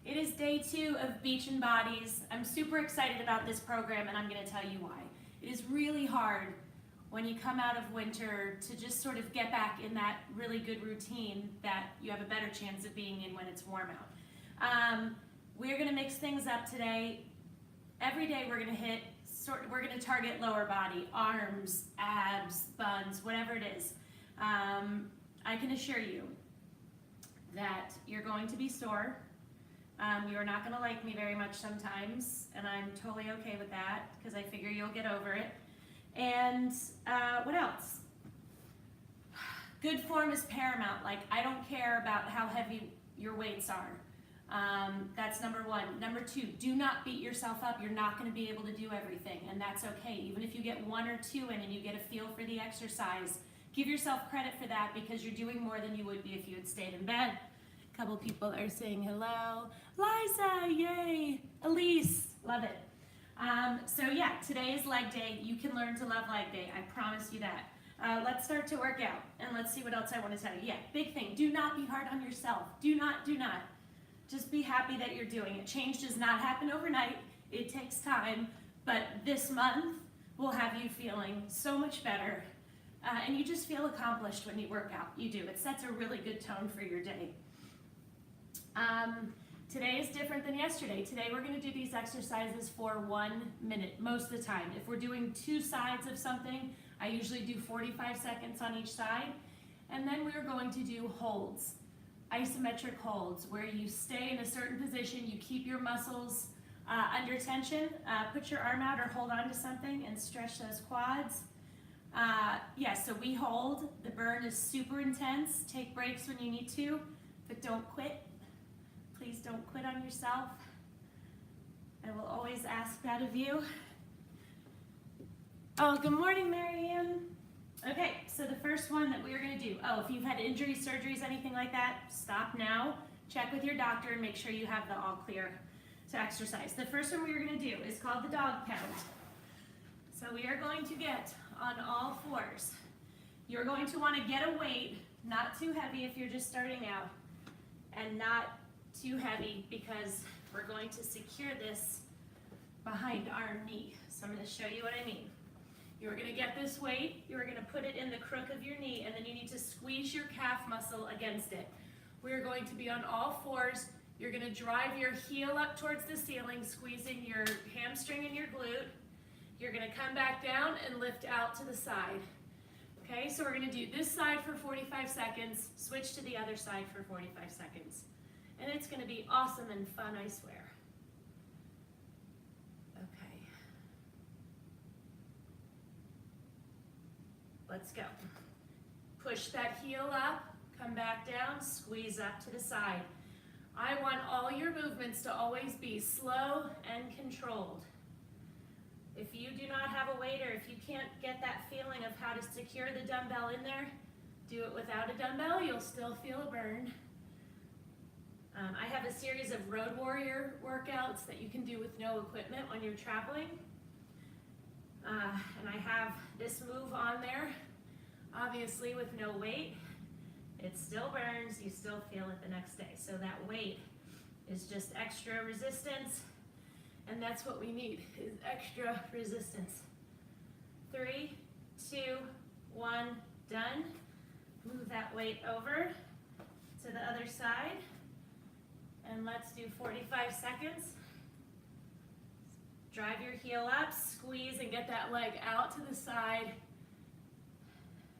It is day 2 of Beachin' Bodies. I'm super excited about this program and I'm going to tell you why. It is really hard when you come out of winter to just sort of get back in that really good routine that you have a better chance of being in when it's warm out. We're going to mix things up today. Every day we're going to target lower body, arms, abs, buns, whatever it is. I can assure you that you're going to be sore. You are not going to like me very much sometimes, and I'm totally okay with that because I figure you'll get over it. And what else? Good form is paramount. Like, I don't care about how heavy your weights are. That's number 1. Number 2, do not beat yourself up. You're not going to be able to do everything, and that's okay. Even if you get 1 or 2 in and you get a feel for the exercise, give yourself credit for that because you're doing more than you would be if you had stayed in bed. A couple people are saying hello. Liza, yay. Elise, love it. So yeah, today is leg day. You can learn to love leg day. I promise you that. Let's start to work out and let's see what else I want to tell you. Yeah, big thing. Do not be hard on yourself. Do not. Just be happy that you're doing it. Change does not happen overnight. It takes time, but this month will have you feeling so much better. And you just feel accomplished when you work out. You do. It sets a really good tone for your day. Today is different than yesterday. Today we're going to do these exercises for 1 minute most of the time. If we're doing 2 sides of something, I usually do 45 seconds on each side. And then we're going to do holds, isometric holds, where you stay in a certain position, you keep your muscles under tension, put your arm out or hold on to something and stretch those quads. So we hold. The burn is super intense. Take breaks when you need to, but don't quit. Please don't quit on yourself. I will always ask that of you. Oh, good morning, Marianne. Okay, so the first one that we are going to do, if you've had injuries, surgeries, anything like that, stop now. Check with your doctor and make sure you have the all clear to exercise. The first one we are going to do is called the dog pound. So we are going to get on all fours. You're going to want to get a weight, not too heavy if you're just starting out, and not too heavy because we're going to secure this behind our knee. So I'm going to show you what I mean. You're going to get this weight, you're going to put it in the crook of your knee, and then you need to squeeze your calf muscle against it. We're going to be on all fours. You're going to drive your heel up towards the ceiling, squeezing your hamstring and your glute. You're going to come back down and lift out to the side. Okay, so we're going to do this side for 45 seconds, switch to the other side for 45 seconds. And it's going to be awesome and fun, I swear. Okay. Let's go. Push that heel up, come back down, squeeze up to the side. I want all your movements to always be slow and controlled. If you do not have a weight or if you can't get that feeling of how to secure the dumbbell in there, do it without a dumbbell, you'll still feel a burn. I have a series of road warrior workouts that you can do with no equipment when you're traveling. And I have this move on there, obviously with no weight. It still burns, you still feel it the next day. So that weight is just extra resistance, and that's what we need, is extra resistance. 3, 2, 1, done. Move that weight over to the other side. And let's do 45 seconds. Drive your heel up, squeeze, and get that leg out to the side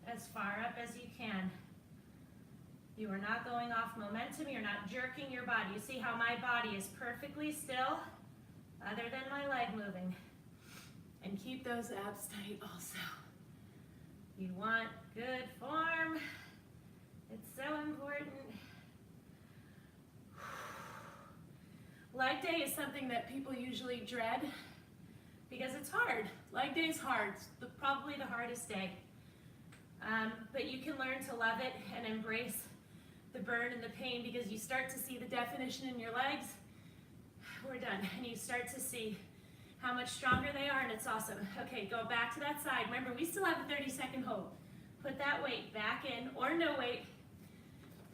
as far up as you can. You are not going off momentum. You're not jerking your body. You see how my body is perfectly still, other than my leg moving. And keep those abs tight also. You want good form. It's so important. Leg day is something that people usually dread because it's hard. Leg day is hard. It's probably the hardest day. But you can learn to love it and embrace the burn and the pain because you start to see the definition in your legs. We're done. And you start to see how much stronger they are, and it's awesome. Okay, go back to that side. Remember, we still have a 30-second hold. Put that weight back in, or no weight.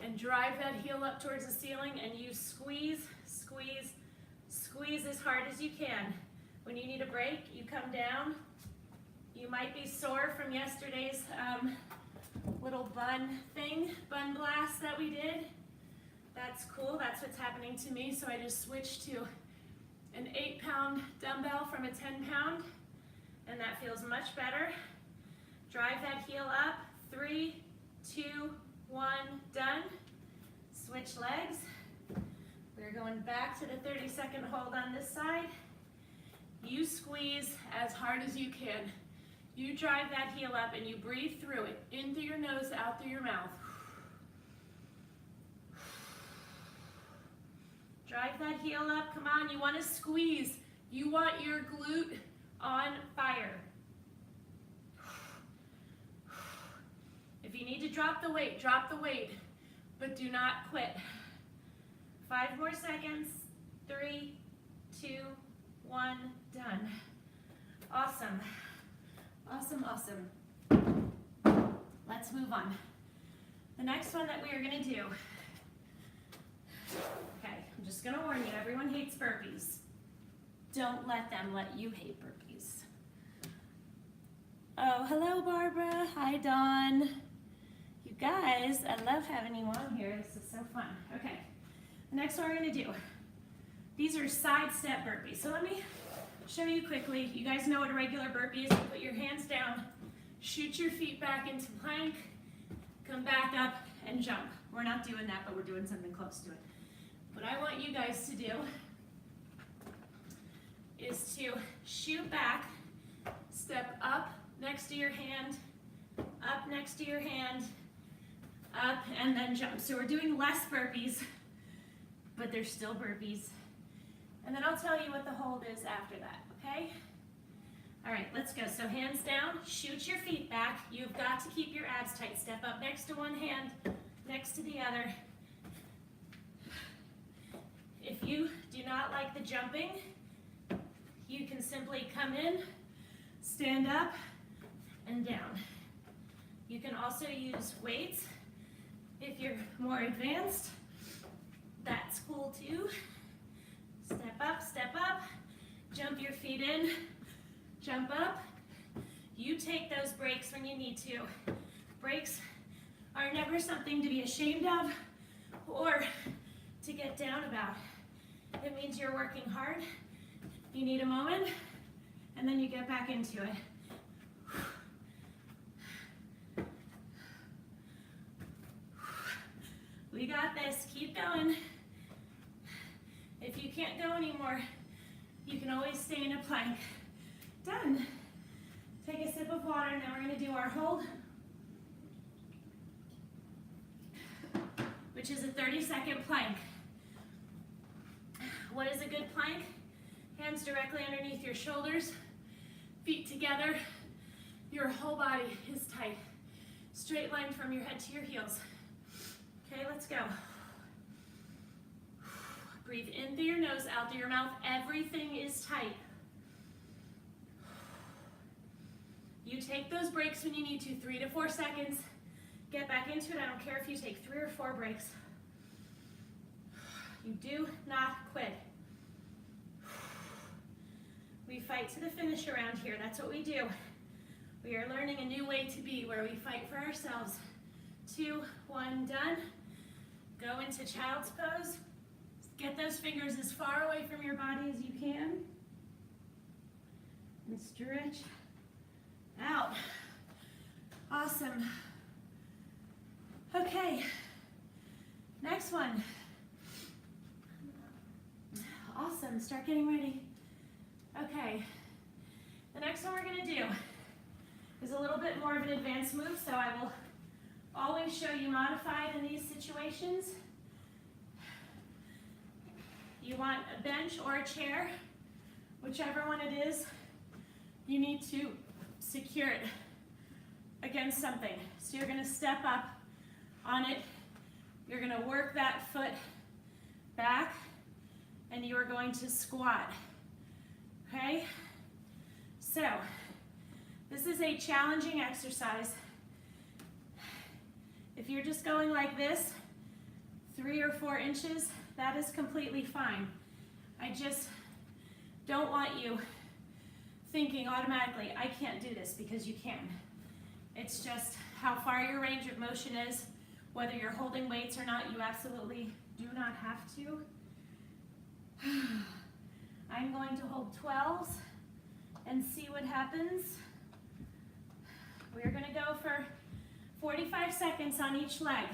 and drive that heel up towards the ceiling, and you squeeze, squeeze, squeeze as hard as you can. When you need a break, you come down. You might be sore from yesterday's little bun blast that we did. That's cool, that's what's happening to me. So I just switched to an 8-pound dumbbell from a 10-pound, and that feels much better. Drive that heel up, 3, 2, 1, done. Switch legs. We're going back to the 30-second hold on this side. You squeeze as hard as you can. You drive that heel up and you breathe through it, in through your nose, out through your mouth. Drive that heel up, come on, you want to squeeze. You want your glute on fire. If you need to drop the weight, but do not quit. 5 more seconds, 3, 2, 1, done. Awesome, awesome, awesome. Let's move on. The next one that we are gonna do, okay, I'm just gonna warn you, everyone hates burpees. Don't let them let you hate burpees. Oh, hello Barbara, hi Dawn. You guys, I love having you on here, this is so fun. Okay, the next one we're gonna do, these are side step burpees. So let me show you quickly. You guys know what a regular burpee is. You put your hands down, shoot your feet back into plank, come back up and jump. We're not doing that, but we're doing something close to it. What I want you guys to do is to shoot back, step up next to your hand, up next to your hand, up, and then jump. So we're doing less burpees, but they're still burpees. And then I'll tell you what the hold is after that, okay? All right, let's go. So hands down, shoot your feet back. You've got to keep your abs tight. Step up next to one hand, next to the other. If you do not like the jumping, you can simply come in, stand up, and down. You can also use weights if you're more advanced. That's cool too. Step up, jump your feet in, jump up. You take those breaks when you need to. Breaks are never something to be ashamed of or to get down about. It means you're working hard, you need a moment, and then you get back into it. We got this, keep going. If you can't go anymore, you can always stay in a plank. Done. Take a sip of water, now we're gonna do our hold, which is a 30-second plank. What is a good plank? Hands directly underneath your shoulders, feet together, your whole body is tight. Straight line from your head to your heels. Okay, let's go. Breathe in through your nose, out through your mouth. Everything is tight. You take those breaks when you need to, 3 to 4 seconds. Get back into it. I don't care if you take 3 or 4 breaks. You do not quit. We fight to the finish around here. That's what we do. We are learning a new way to be where we fight for ourselves. 2, 1, done. Go into child's pose. Get those fingers as far away from your body as you can. And stretch out. Awesome. Okay, next one. Awesome, start getting ready. Okay, the next one we're gonna do is a little bit more of an advanced move, so I will always show you modified in these situations. You want a bench or a chair, whichever one it is, you need to secure it against something. So you're gonna step up on it, you're gonna work that foot back, and you are going to squat, okay? So, this is a challenging exercise. If you're just going like this, 3 or 4 inches, that is completely fine. I just don't want you thinking automatically, I can't do this, because you can. It's just how far your range of motion is, whether you're holding weights or not, you absolutely do not have to. I'm going to hold 12s and see what happens. We're gonna go for 45 seconds on each leg.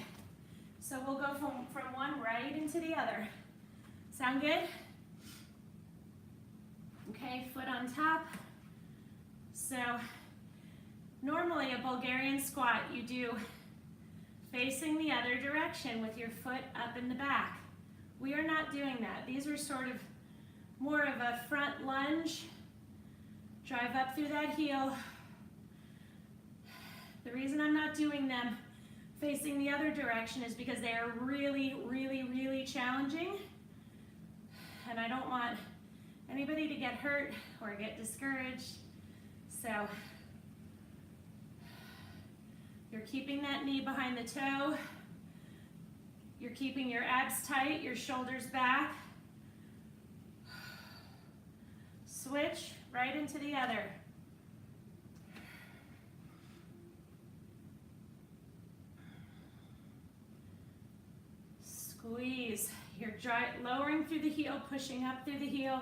So we'll go from one right into the other. Sound good? Okay, foot on top. So normally a Bulgarian squat you do facing the other direction with your foot up in the back. We are not doing that. These are sort of more of a front lunge. Drive up through that heel. The reason I'm not doing them facing the other direction is because they are really, really, really challenging. And I don't want anybody to get hurt or get discouraged. So you're keeping that knee behind the toe. You're keeping your abs tight, your shoulders back. Switch right into the other. Squeeze. You're lowering through the heel, pushing up through the heel.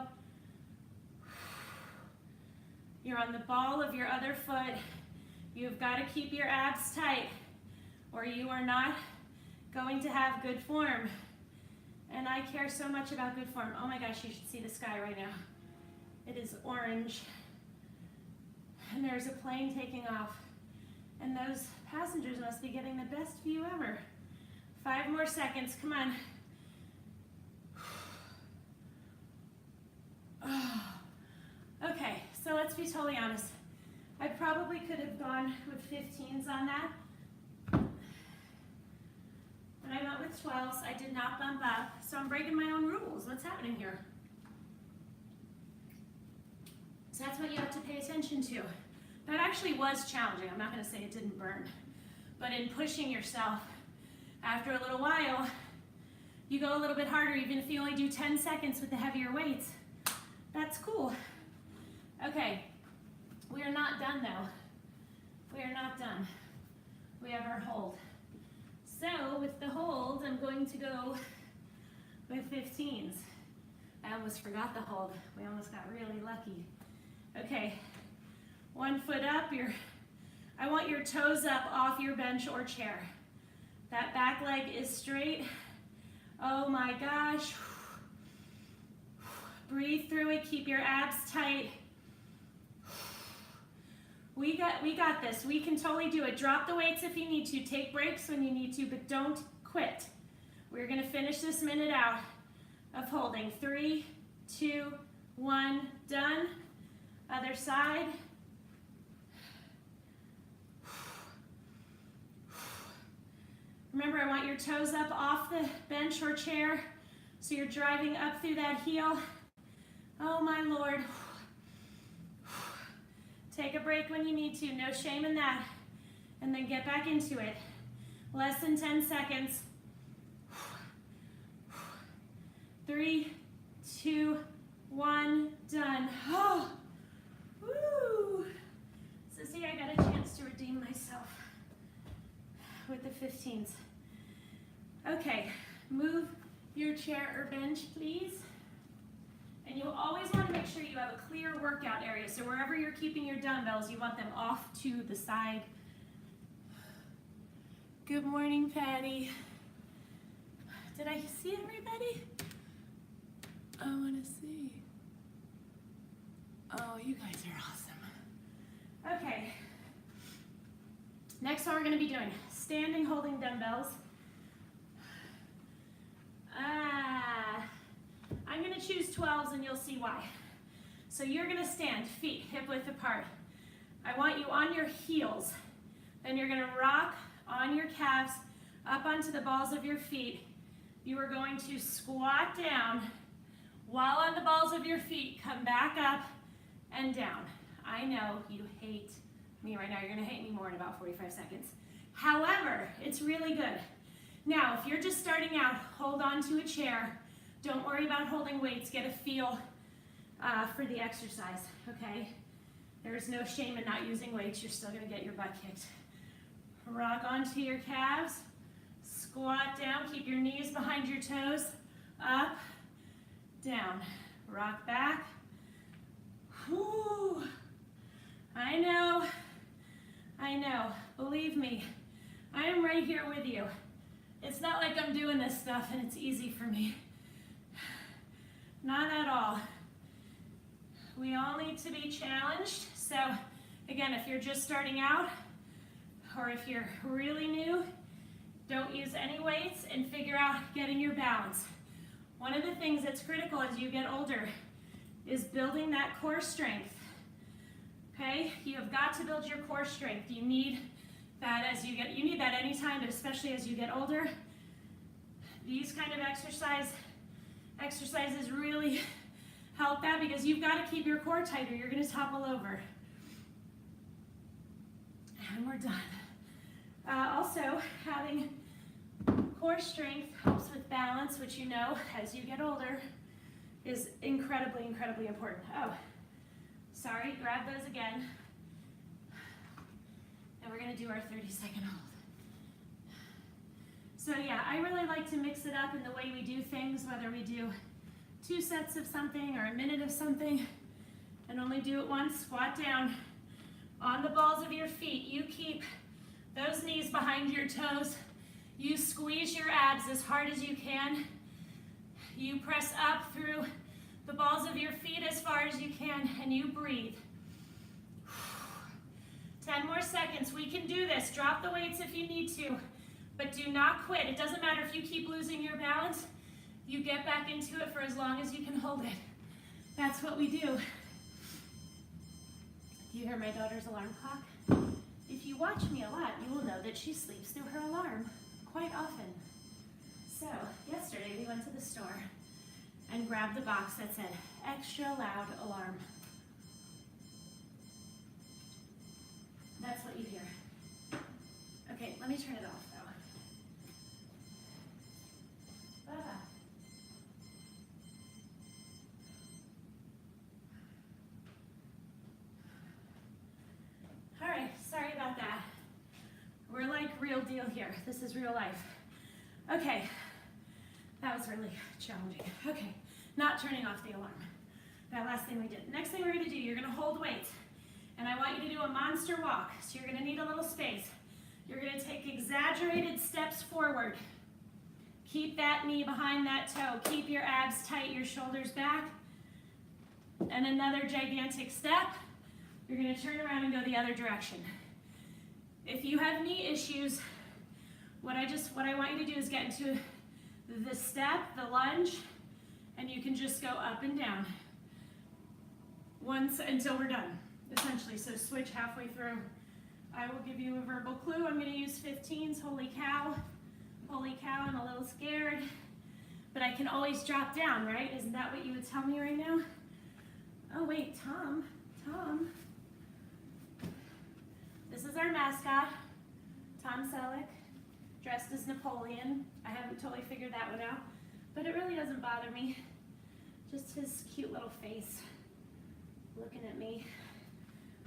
You're on the ball of your other foot. You've got to keep your abs tight or you are not going to have good form. And I care so much about good form. Oh my gosh, you should see the sky right now. It is orange. And there's a plane taking off. And those passengers must be getting the best view ever. 5 more seconds, come on. Okay, so let's be totally honest. I probably could have gone with 15s on that. But I went with 12s. I did not bump up, so I'm breaking my own rules. What's happening here? So that's what you have to pay attention to. That actually was challenging. I'm not going to say it didn't burn. But in pushing yourself, after a little while, you go a little bit harder, even if you only do 10 seconds with the heavier weights. That's cool. Okay, we are not done though. We are not done. We have our hold. So with the hold, I'm going to go with 15s. I almost forgot the hold. We almost got really lucky. Okay, 1 foot up. I want your toes up off your bench or chair. That back leg is straight. Oh my gosh. Breathe through it, keep your abs tight. We got this. We can totally do it. Drop the weights if you need to. Take breaks when you need to, but don't quit. We're gonna finish this minute out of holding. 3, 2, 1, done. Other side. Remember, I want your toes up off the bench or chair, so you're driving up through that heel. Oh my Lord. Take a break when you need to, no shame in that. And then get back into it. Less than 10 seconds. 3, 2, 1, done. Oh, woo. So see, I got a chance to redeem myself with the 15s. Okay, move your chair or bench, please. And you always want to make sure you have a clear workout area. So wherever you're keeping your dumbbells, you want them off to the side. Good morning, Patty. Did I see everybody? I want to see. Oh, you guys are awesome. Okay. Next one we're going to be doing standing holding dumbbells. I'm going to choose 12s and you'll see why. So you're going to stand, feet hip width apart. I want you on your heels. Then you're going to rock on your calves up onto the balls of your feet. You are going to squat down while on the balls of your feet. Come back up and down. I know you hate me right now. You're going to hate me more in about 45 seconds. However, it's really good Now, if you're just starting out, hold on to a chair. Don't worry about holding weights. Get a feel for the exercise, okay? There's no shame in not using weights. You're still gonna get your butt kicked. Rock onto your calves. Squat down. Keep your knees behind your toes. Up, down. Rock back. Whew. I know. Believe me, I am right here with you. It's not like I'm doing this stuff and it's easy for me. Not at all. We all need to be challenged. So again, if you're just starting out or if you're really new, don't use any weights and figure out getting your balance. One of the things that's critical as you get older is building that core strength. Okay? You have got to build your core strength. You need that you need that anytime, but especially as you get older. These kind of exercises really help that because you've got to keep your core tight or you're going to topple over. And we're done. Also, having core strength helps with balance, which you know, as you get older, is incredibly, incredibly important. Oh, sorry, grab those again. And we're gonna do our 30-second hold. So yeah, I really like to mix it up in the way we do things, whether we do 2 sets of something or a minute of something, and only do it once. Squat down on the balls of your feet. You keep those knees behind your toes. You squeeze your abs as hard as you can. You press up through the balls of your feet as far as you can, and you breathe. 10 more seconds. We can do this. Drop the weights if you need to, but do not quit. It doesn't matter if you keep losing your balance. You get back into it for as long as you can hold it. That's what we do. Do you hear my daughter's alarm clock? If you watch me a lot, you will know that she sleeps through her alarm quite often. So, yesterday we went to the store and grabbed the box that said, extra loud alarm. That's what you hear. Okay, let me turn it off though. All right, sorry about that. We're like real deal here. This is real life. Okay, that was really challenging. Okay, not turning off the alarm. That last thing we did. Next thing we're gonna do, you're gonna hold weights. And I want you to do a monster walk. So you're gonna need a little space. You're gonna take exaggerated steps forward. Keep that knee behind that toe. Keep your abs tight, your shoulders back. And another gigantic step. You're gonna turn around and go the other direction. If you have knee issues, what I want you to do is get into the step, the lunge, and you can just go up and down once until we're done, essentially. So switch halfway through. I will give you a verbal clue. I'm going to use 15s. Holy cow, I'm a little scared, but I can always drop down, right? Isn't that what you would tell me right now? Oh wait, Tom. This is our mascot, Tom Selleck, dressed as Napoleon. I haven't totally figured that one out, but it really doesn't bother me. Just his cute little face looking at me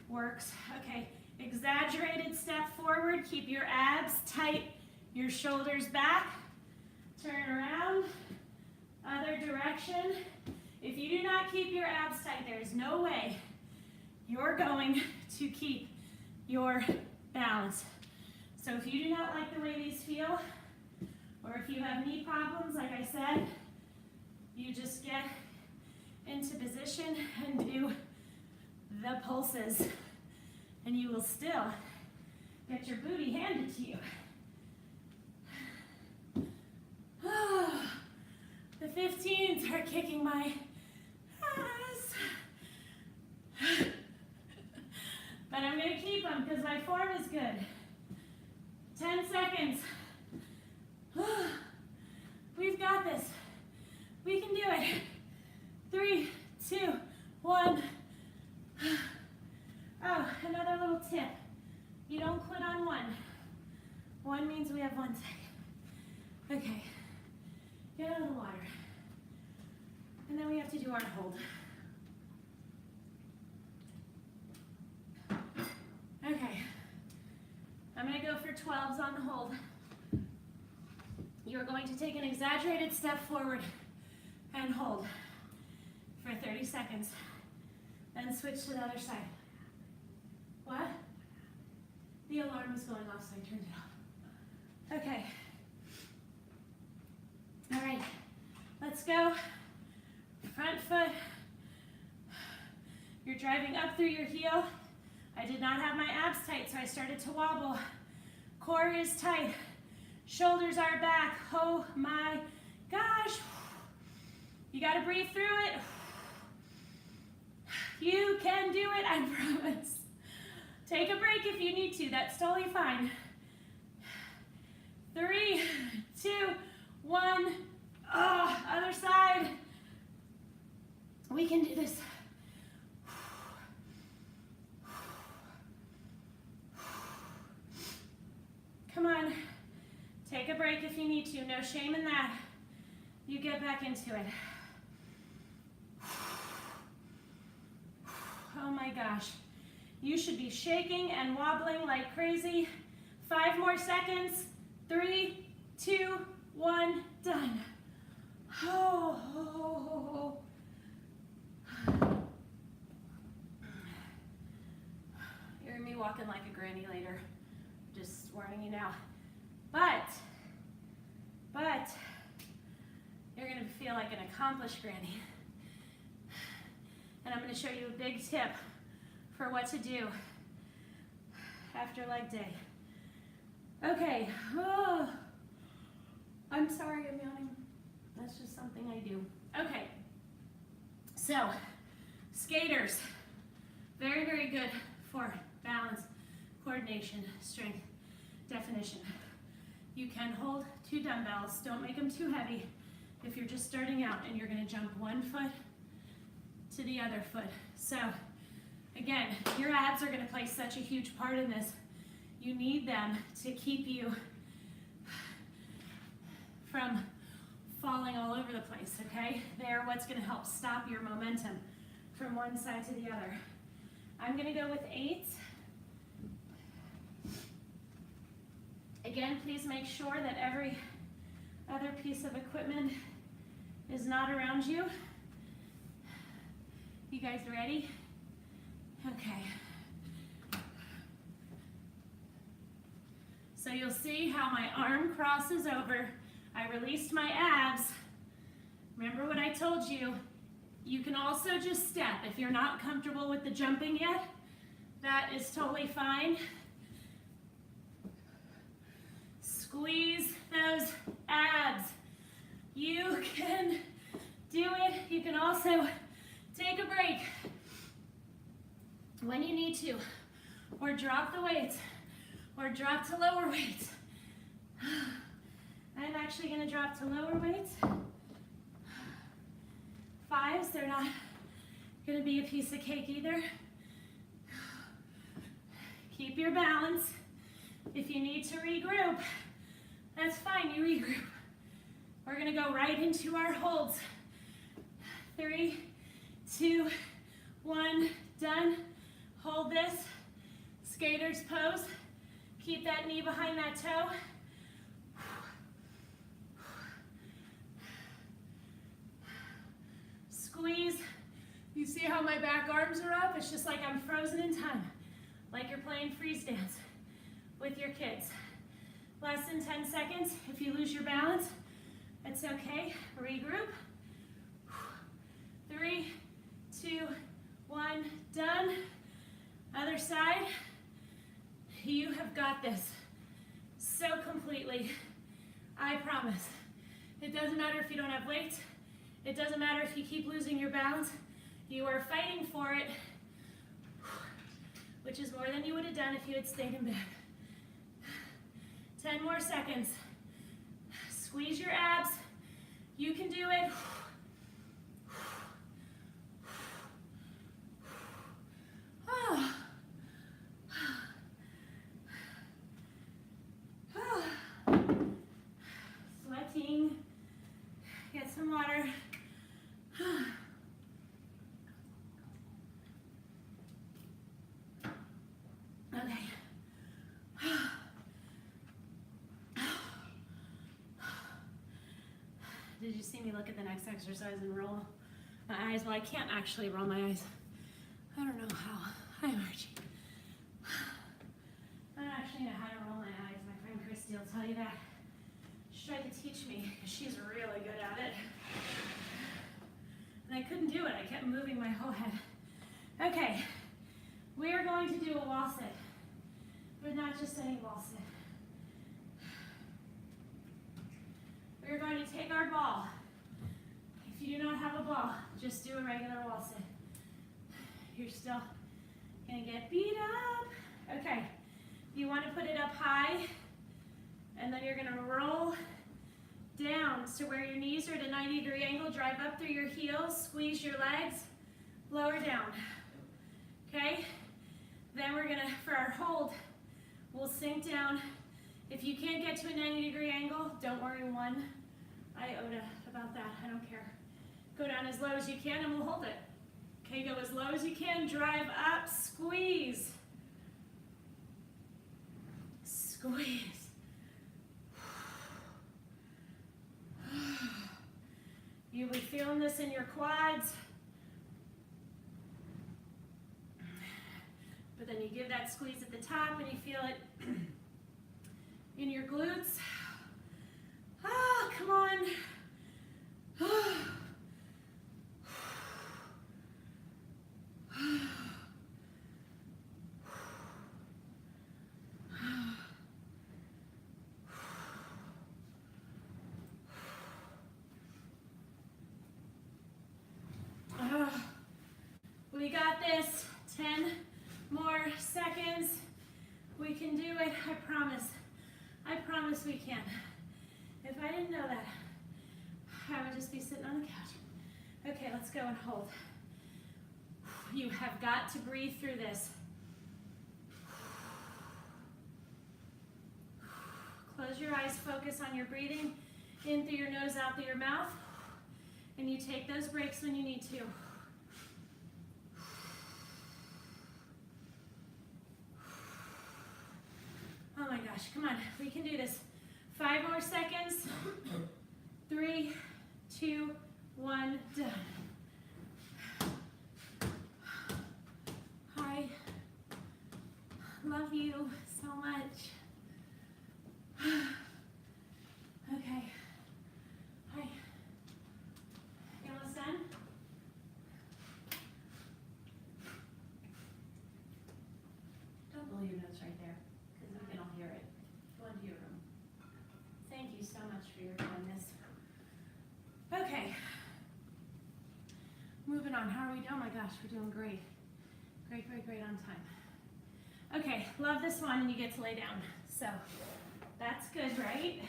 works. Okay, exaggerated step forward. Keep your abs tight, your shoulders back. Turn around, other direction. If you do not keep your abs tight, there is no way you're going to keep your balance. So if you do not like the way these feel, or if you have knee problems, like I said, you just get into position and do the pulses, and you will still get your booty handed to you. The 15s are kicking my ass. But I'm going to keep them because my form is good. 10 seconds. We've got this. We can do it. 3, 2, 1. Oh, another little tip. You don't quit on one. One means we have 1 second. into our hold. Okay, I'm going to go for 12s on the hold. You're going to take an exaggerated step forward and hold for 30 seconds. Then switch to the other side. What? The alarm was going off, so I turned it off. Okay. All right, let's go. Front foot. You're driving up through your heel. I did not have my abs tight, so I started to wobble. Core is tight. Shoulders are back. Oh my gosh. You gotta breathe through it. You can do it, I promise. Take a break if you need to, that's totally fine. 3, 2, 1. Oh, other side. We can do this. Come on, take a break if you need to. No shame in that. You get back into it. Oh my gosh. You should be shaking and wobbling like crazy. 5 more seconds. 3, 2, 1, done. Oh. You're gonna be walking like a granny later. Just warning you now. But, you're gonna feel like an accomplished granny. And I'm gonna show you a big tip for what to do after leg day. Okay, oh, I'm sorry I'm yawning. That's just something I do. Okay, so skaters, very, very good for balance, coordination, strength, definition. You can hold 2 dumbbells. Don't make them too heavy if you're just starting out and you're gonna jump 1 foot to the other foot. So again, your abs are going to play such a huge part in this. You need them to keep you from falling all over the place, okay? They're what's going to help stop your momentum from one side to the other. I'm going to go with 8. Again, please make sure that every other piece of equipment is not around you. You guys ready? Okay. So you'll see how my arm crosses over. I released my abs. Remember what I told you. You can also just step. If you're not comfortable with the jumping yet, that is totally fine. Squeeze those abs. You can do it. You can also take a break when you need to, or drop the weights, or drop to lower weights. I'm actually going to drop to lower weights. 5s, they're not going to be a piece of cake either. Keep your balance. If you need to regroup, that's fine, you regroup. We're going to go right into our holds. 3, 2, 1, done. Hold this. Skater's pose. Keep that knee behind that toe. Squeeze. You see how my back arms are up? It's just like I'm frozen in time. Like you're playing freeze dance with your kids. Less than 10 seconds. If you lose your balance, it's okay. Regroup. 3, 2, 1, done. Other side. You have got this so completely. I promise. It doesn't matter if you don't have weights. It doesn't matter if you keep losing your balance. You are fighting for it, which is more than you would have done if you had stayed in bed. 10 more seconds. Squeeze your abs. You can do it. Sweating. Get some water. Did you see me look at the next exercise and roll my eyes? Well, I can't actually roll my eyes. I don't know how. Hi, Margie. I don't actually know how to roll my eyes. My friend Christy will tell you that. She tried to teach me because she's really good at it. And I couldn't do it. I kept moving my whole head. Okay, we are going to do a wall sit, but not just any wall sit. We are going to take our ball. If you do not have a ball, just do a regular wall sit. You're still gonna get beat up. Okay, you want to put it up high, and then you're gonna roll down to where your knees are at a 90-degree angle. Drive up through your heels, squeeze your legs, lower down. Okay, then we're gonna, for our hold, we'll sink down. If you can't get to a 90-degree angle, don't worry one iota about that, I don't care. Go down as low as you can and we'll hold it. Okay, go as low as you can, drive up, squeeze. Squeeze. You'll be feeling this in your quads. But then you give that squeeze at the top and you feel it in your glutes. Ah, come on. We got this. 10 more seconds. We can do it. I promise. I promise we can. If I didn't know that, I would just be sitting on the couch. Okay, let's go and hold. You have got to breathe through this. Close your eyes, focus on your breathing in through your nose, out through your mouth, and you take those breaks when you need to. Oh my gosh, come on, we can do this. 5 more seconds. 3, 2, 1, done. Hi, love you so much. Okay, hi. You almost done? Don't blow your nose right there, because we can all hear it. Go into your room. Thank you so much for your kindness. Okay. Moving on. How are we doing? Oh my gosh, we're doing great. Great, great, great on time. Okay, love this one, and you get to lay down. So, that's good, right?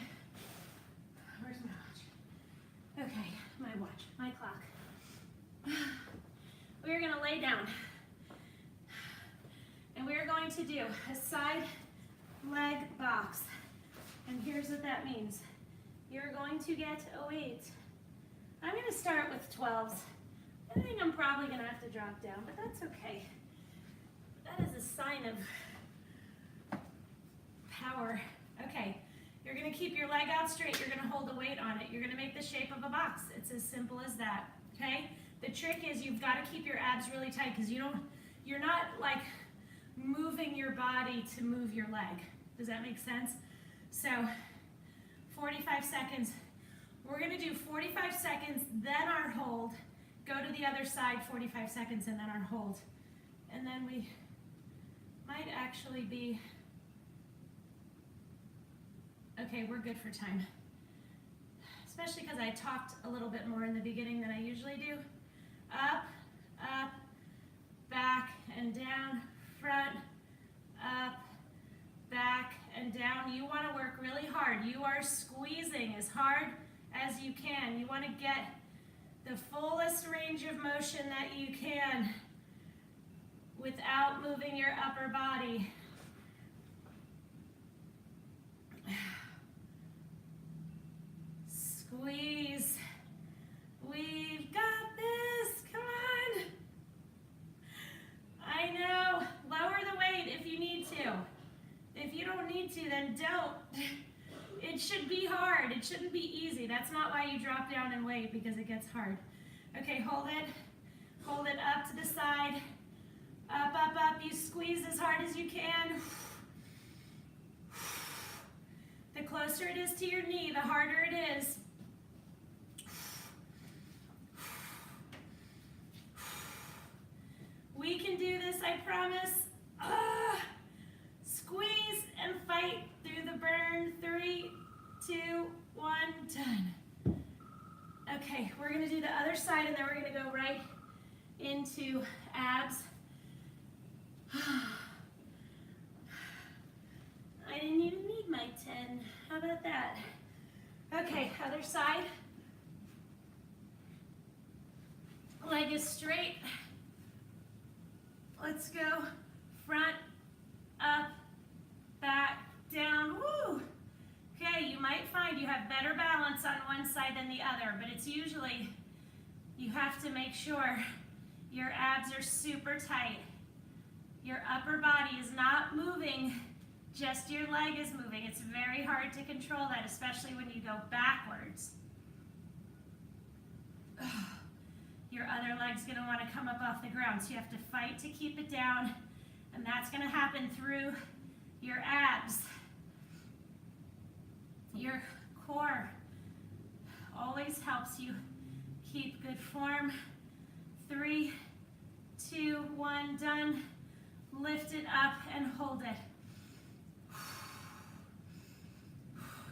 Where's my watch? Okay, my watch, my clock. We're gonna lay down. And we're going to do a side leg box. And here's what that means. You're going to get a weight. I'm gonna start with 12s. I think I'm probably gonna have to drop down, but that's okay. That is a sign of power. Okay, you're gonna keep your leg out straight. You're gonna hold the weight on it. You're gonna make the shape of a box. It's as simple as that, okay? The trick is you've gotta keep your abs really tight because you're not like moving your body to move your leg. Does that make sense? So, 45 seconds. We're gonna do 45 seconds, then our hold. Go to the other side, 45 seconds, and then our hold. And then we might actually be, okay, we're good for time. Especially because I talked a little bit more in the beginning than I usually do. Up, up, back and down, front, up, back and down. You want to work really hard. You are squeezing as hard as you can. You want to get the fullest range of motion that you can without moving your upper body. Squeeze. We've got this. Come on. I know. Lower the weight if you need to. If you don't need to, then don't. It should be hard. It shouldn't be easy. That's not why you drop down and wait, because it gets hard. Okay, hold it up to the side, up, up, up. You squeeze as hard as you can. The closer it is to your knee, the harder it is. We can do this, I promise. Squeeze and fight through the burn. 3, 2, 1, done. Okay, we're gonna do the other side, and then we're gonna go right into abs. I didn't even need my 10. How about that? Okay, other side. Leg is straight. Let's go front, up, back, down. Woo! Okay, you might find you have better balance on one side than the other, but it's usually, you have to make sure your abs are super tight. Your upper body is not moving, just your leg is moving. It's very hard to control that, especially when you go backwards. Your other leg's gonna wanna come up off the ground, so you have to fight to keep it down, and that's gonna happen through your abs. Your core always helps you keep good form. 3, 2, 1, done. Lift it up and hold it.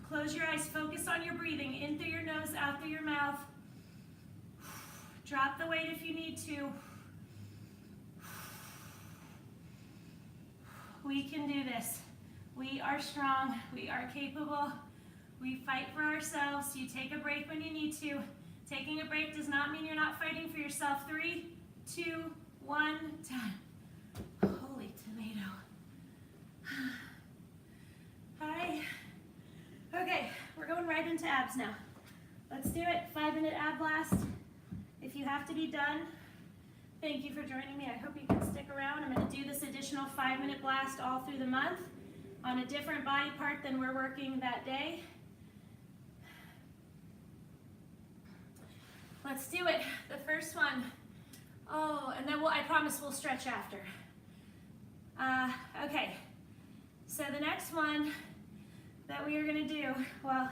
Close your eyes, focus on your breathing, in through your nose, out through your mouth. Drop the weight if you need to. We can do this. We are strong, we are capable. We fight for ourselves. You take a break when you need to. Taking a break does not mean you're not fighting for yourself. 3, 2, 1, done. Holy tomato. Hi. Okay, we're going right into abs now. Let's do it. 5-minute ab blast. If you have to be done, thank you for joining me. I hope you can stick around. I'm going to do this additional 5-minute blast all through the month on a different body part than we're working that day. Let's do it. The first one. Oh, and then I promise we'll stretch after. Okay, so the next one that we are going to do, well,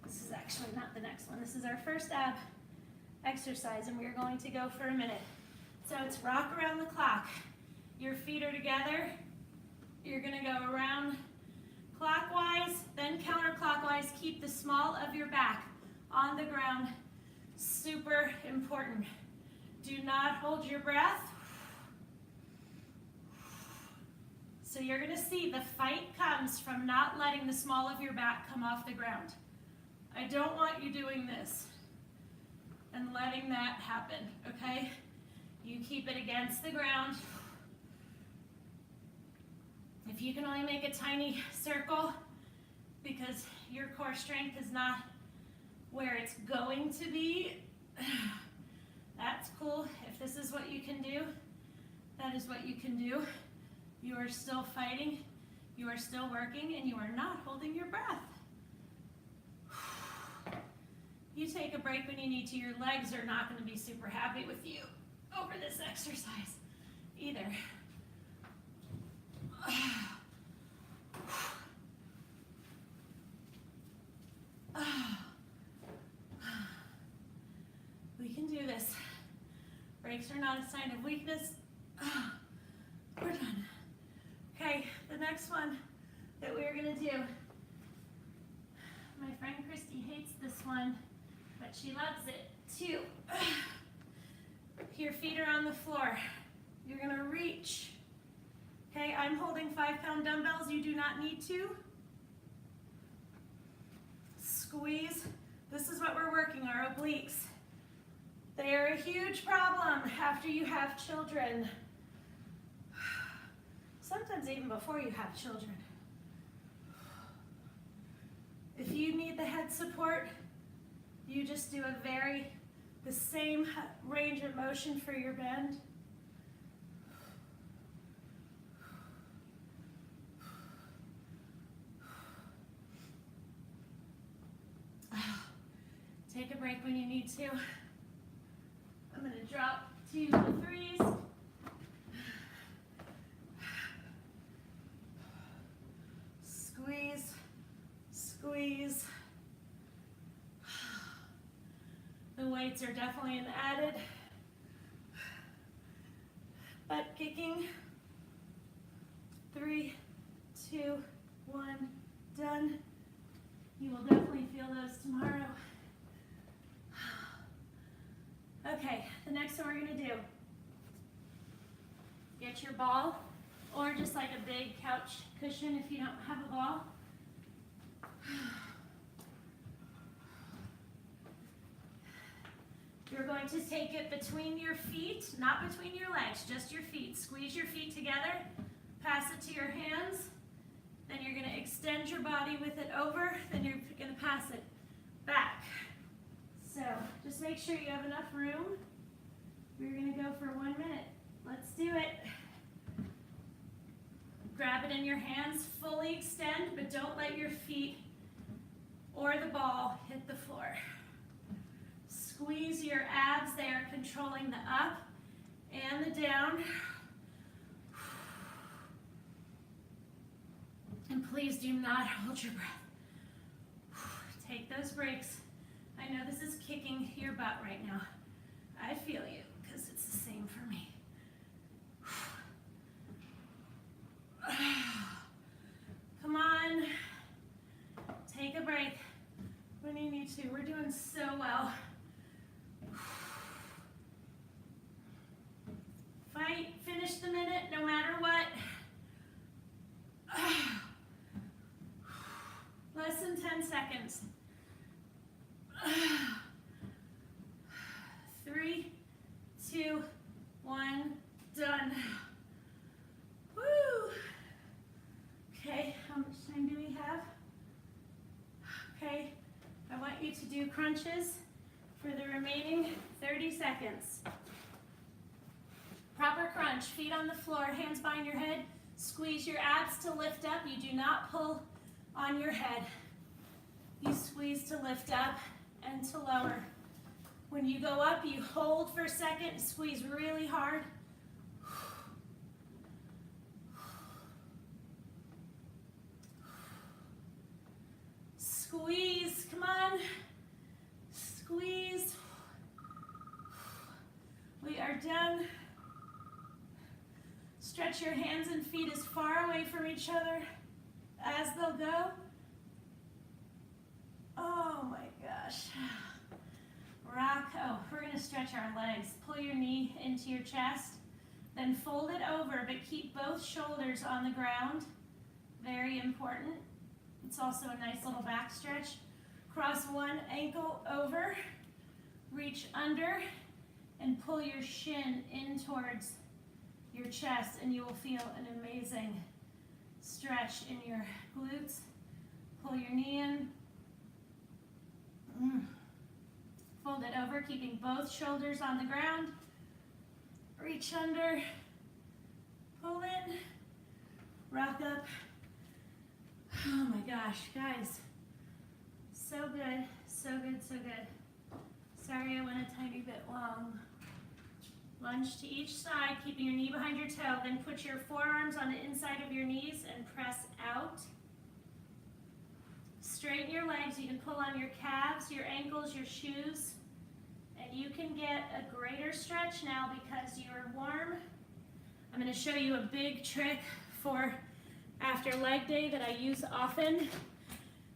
this is actually not the next one. This is our first ab exercise, and we are going to go for a minute. So it's rock around the clock. Your feet are together. You're going to go around clockwise, then counterclockwise. Keep the small of your back on the ground. Super important. Do not hold your breath. So you're going to see the fight comes from not letting the small of your back come off the ground. I don't want you doing this and letting that happen, okay? You keep it against the ground. If you can only make a tiny circle because your core strength is not where it's going to be, that's cool. If this is what you can do, that is what you can do. You are still fighting, you are still working, and you are not holding your breath. You take a break when you need to. Your legs are not going to be super happy with you over this exercise either. We can do this. Breaks are not a sign of weakness. We're done. Okay, the next one that we're going to do. My friend Christy hates this one, but she loves it too. Your feet are on the floor. You're going to reach. Okay, I'm holding 5-pound dumbbells. You do not need to. Squeeze. This is what we're working, our obliques. They are a huge problem after you have children. Sometimes even before you have children. If you need the head support, you just do the same range of motion for your bend. break when you need to. I'm going to drop to the threes. Squeeze, squeeze. The weights are definitely an added butt kicking. 3, 2, 1, done. You will definitely feel those tomorrow. Okay, the next one we're gonna do, get your ball, or just like a big couch cushion if you don't have a ball. You're going to take it between your feet, not between your legs, just your feet. Squeeze your feet together, pass it to your hands, then you're gonna extend your body with it over, then you're gonna pass it back. So just make sure you have enough room. We're gonna go for 1 minute. Let's do it. Grab it in your hands, fully extend, but don't let your feet or the ball hit the floor. Squeeze your abs, they are controlling the up and the down. And please do not hold your breath. Take those breaks. I know this is kicking your butt right now. I feel you, because it's the same for me. Come on. Take a break when you need to. We're doing so well. Fight, finish the minute no matter what. Less than 10 seconds. 3, 2, 1, done. Woo! Okay, how much time do we have? Okay, I want you to do crunches for the remaining 30 seconds. Proper crunch, feet on the floor, hands behind your head. Squeeze your abs to lift up. You do not pull on your head. You squeeze to lift up and to lower. When you go up, you hold for a second, squeeze really hard. Squeeze, come on. Squeeze. We are done. Stretch your hands and feet as far away from each other as they'll go. Oh my gosh. Rock. Oh, we're going to stretch our legs. Pull your knee into your chest. Then fold it over, but keep both shoulders on the ground. Very important. It's also a nice little back stretch. Cross one ankle over. Reach under and pull your shin in towards your chest, and you will feel an amazing stretch in your glutes. Pull your knee in. Fold it over, keeping both shoulders on the ground. Reach under, pull in, rock up. Oh my gosh, guys. So good, so good, so good. Sorry I went a tiny bit long. Lunge to each side, keeping your knee behind your toe. Then put your forearms on the inside of your knees and press out. Straighten your legs. You can pull on your calves, your ankles, your shoes. And you can get a greater stretch now because you are warm. I'm going to show you a big trick for after leg day that I use often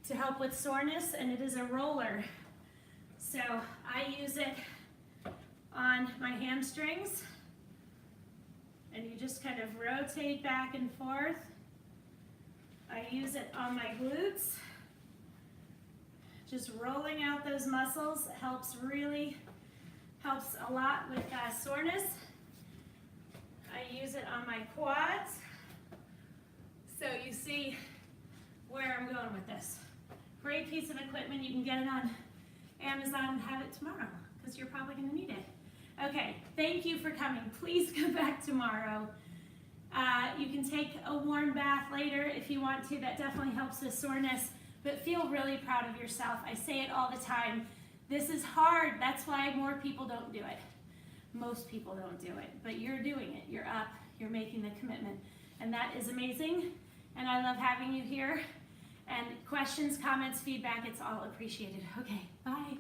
to help with soreness, and it is a roller. So I use it on my hamstrings, and you just kind of rotate back and forth. I use it on my glutes. Just rolling out those muscles helps a lot with soreness. I use it on my quads. So you see where I'm going with this. Great piece of equipment. You can get it on Amazon and have it tomorrow because you're probably going to need it. Okay, thank you for coming. Please come back tomorrow. You can take a warm bath later if you want to. That definitely helps with soreness, but feel really proud of yourself. I say it all the time. This is hard. That's why more people don't do it. Most people don't do it, but you're doing it. You're up, you're making the commitment, and that is amazing. And I love having you here. And questions, comments, feedback, it's all appreciated. Okay, bye.